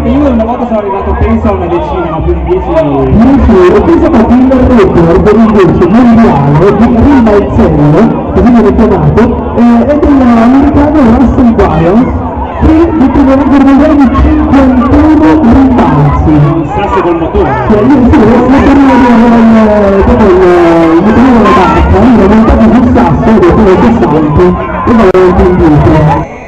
Io una volta sono arrivato penso a una decina, ma più di 10 minuti. Ho penso che il record invece mondiale di Rim Balzello, così viene chiamato, è dell'americano Russell Bryans, che dettiene un record mondiale di 51 rimbalzi. Un sasso col motore. Cioè io sì, il motorino della barca, l'ho montato sul sasso e dopo il salto e l'avevo intendito.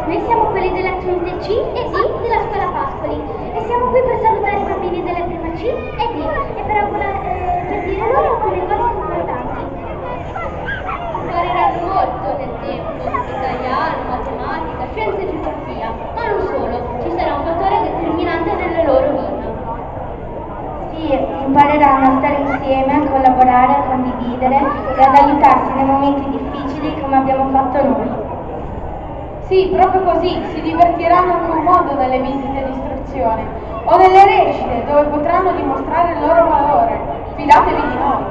Noi siamo quelli della quinta C e D della scuola Pascoli e siamo qui per salutare i bambini della prima C e D e per dire loro alcune cose importanti. Impareranno molto nel tempo, italiano, matematica, scienze e geografia, ma non solo, ci sarà un fattore determinante nelle loro vite. Sì, impareranno a stare insieme, a collaborare, a condividere e ad aiutarsi nei momenti difficili come abbiamo fatto noi. Sì, proprio così, si divertiranno anche un modo nelle visite di istruzione o nelle recite dove potranno dimostrare il loro valore. Fidatevi di noi.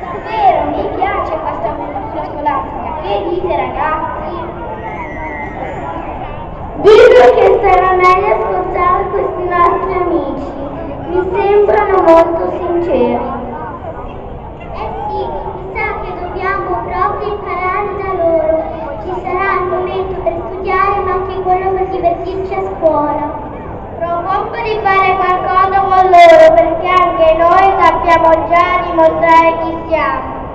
Davvero, mi piace questa avventura scolastica. Che dite ragazzi? Dico che sarà meglio ascoltare questi nostri amici. Mi sembrano molto sinceri. Eh sì, mi sa che dobbiamo proprio imparare da loro. Ci sarà il momento per studiare ma anche quello per divertirci a scuola. Propongo di fare qualcosa confronto con loro perché anche noi sappiamo già dimostrare chi siamo.